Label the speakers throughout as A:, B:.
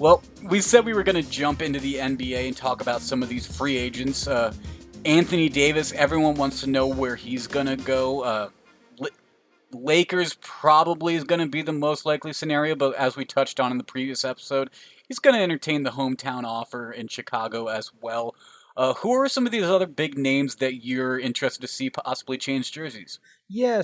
A: Well, we said we were going to jump into the NBA and talk about some of these free agents. Anthony Davis, everyone wants to know where he's going to go. Lakers probably is going to be the most likely scenario, but as we touched on in the previous episode, he's going to entertain the hometown offer in Chicago as well. Who are some of these other big names that you're interested to see possibly change jerseys?
B: Yeah,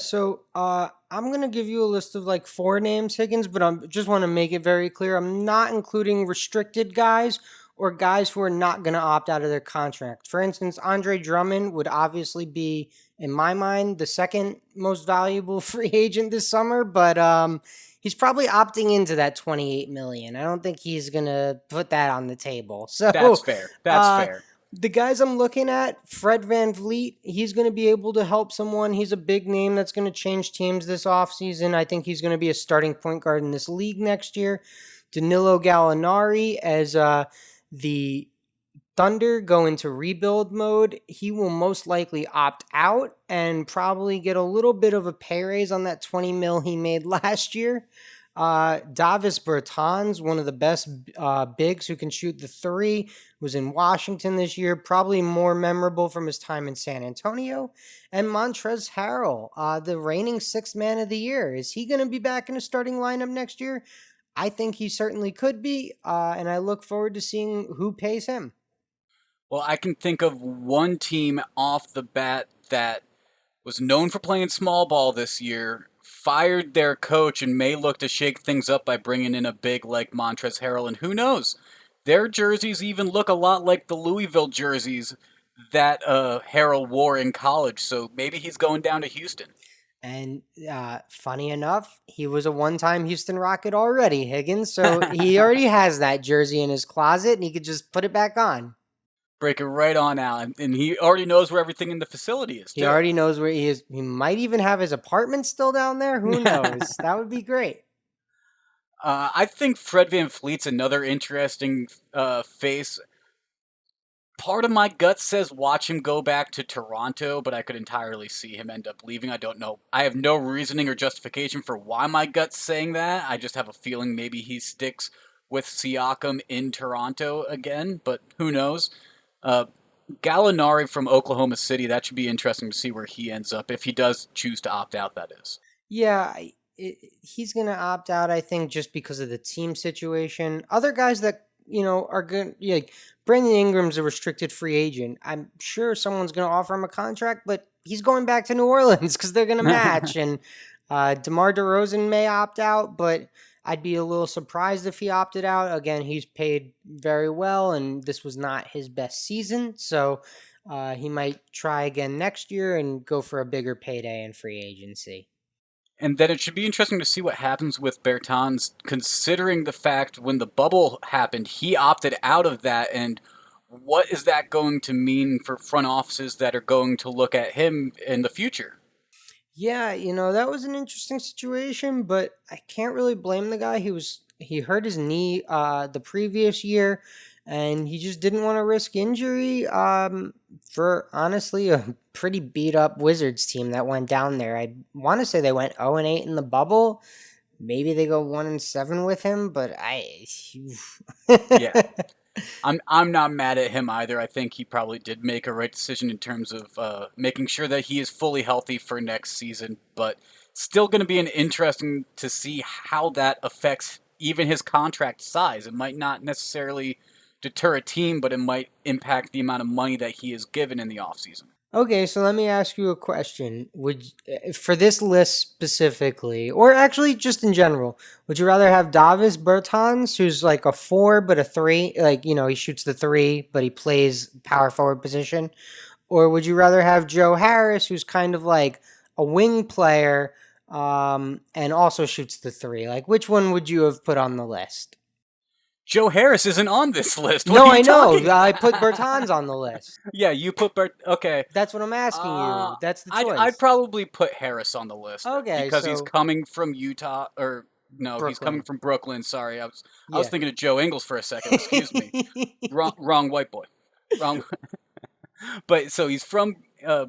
B: I'm gonna give you a list of like four names, Higgins, but I just want to make it very clear. I'm not including restricted guys or guys who are not gonna opt out of their contract. For instance, Andre Drummond would obviously be, in my mind, the second most valuable free agent this summer, but he's probably opting into that 28 million. I don't think he's gonna put that on the table.
A: That's fair. That's
B: Uh,
A: fair.
B: the guys I'm looking at, Fred Van Vliet, he's going to be able to help someone. He's a big name that's going to change teams this offseason. I think he's going to be a starting point guard in this league next year. Danilo Gallinari, as the Thunder go into rebuild mode, he will most likely opt out and probably get a little bit of a pay raise on that 20 mil he made last year. Davis Bertans, one of the best bigs who can shoot the three, was in Washington this year, probably more memorable from his time in San Antonio. And Montrezl Harrell, the reigning sixth man of the year. Is he going to be back in the starting lineup next year? I think he certainly could be, and I look forward to seeing who pays him.
A: Well, I can think of one team off the bat that was known for playing small ball this year, fired their coach, and may look to shake things up by bringing in a big like Montrezl Harrell. And who knows? Their jerseys even look a lot like the Louisville jerseys that Harrell wore in college. So maybe he's going down to Houston.
B: And funny enough, he was a one-time Houston Rocket already, Higgins. So he already has that jersey in his closet, and he could just put it back on.
A: Break it right on out. And he already knows where everything in the facility is,
B: He
A: too.
B: already knows where he is. He might even have his apartment still down there. Who knows? That would be great.
A: I think Fred Van Fleet's another interesting face. Part of my gut says watch him go back to Toronto, but I could entirely see him end up leaving. I don't know. I have no reasoning or justification for why my gut's saying that. I just have a feeling maybe he sticks with Siakam in Toronto again, but who knows? Uh, Gallinari from Oklahoma City, that should be interesting to see where he ends up, if he does choose to opt out, that is.
B: Yeah, he's going to opt out, I think, just because of the team situation. Other guys that, are good, like Brandon Ingram's a restricted free agent. I'm sure someone's going to offer him a contract, but he's going back to New Orleans because they're going to match. And DeMar DeRozan may opt out, but I'd be a little surprised if he opted out. Again, he's paid very well, and this was not his best season. So he might try again next year and go for a bigger payday in free agency.
A: And then it should be interesting to see what happens with Bertans, considering the fact when the bubble happened, he opted out of that. And what is that going to mean for front offices that are going to look at him in the future?
B: Yeah, that was an interesting situation, but I can't really blame the guy. He hurt his knee the previous year, and he just didn't want to risk injury for honestly a pretty beat up Wizards team that went down there. I want to say they went 0-8 in the bubble. Maybe they go 1-7 with him, but
A: Yeah. I'm not mad at him either. I think he probably did make a right decision in terms of making sure that he is fully healthy for next season, but still going to be an interesting to see how that affects even his contract size. It might not necessarily deter a team, but it might impact the amount of money that he is given in the offseason.
B: Okay, so let me ask you a question. For this list specifically, or actually just in general, would you rather have Davis Bertans, who's like a four but a three, like he shoots the three but he plays power forward position, or would you rather have Joe Harris, who's kind of like a wing player, and also shoots the three? Like, which one would you have put on the list?
A: Joe Harris isn't on this list. What
B: No,
A: are you
B: I know.
A: talking?
B: I put Bertans on the list.
A: Yeah, you put Bert. Okay.
B: That's what I'm asking you. That's the
A: I'd
B: choice.
A: probably put Harris on the list
B: Okay,
A: because he's
B: so
A: coming from Utah, or no, he's coming
B: Brooklyn.
A: from Brooklyn. Sorry, I was
B: Yeah.
A: thinking of Joe Ingles for a second. Excuse me, wrong white boy, wrong. But so he's from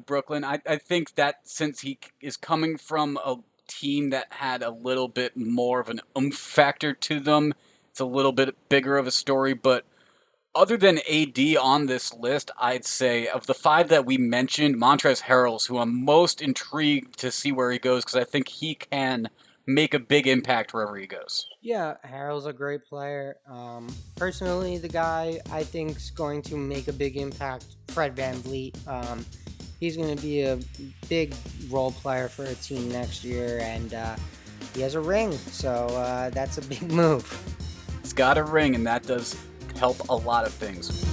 A: Brooklyn. I think that since he is coming from a team that had a little bit more of an oomph factor to them, it's it's a little bit bigger of a story, but other than AD on this list, I'd say of the five that we mentioned, Montrezl Harrell's who I'm most intrigued to see where he goes because I think he can make a big impact wherever he goes.
B: Yeah, Harrell's a great player. Personally, the guy I think is going to make a big impact, Fred Van Vliet. He's going to be a big role player for a team next year, and he has a ring, so that's a big move.
A: He's got a ring, and that does help a lot of things.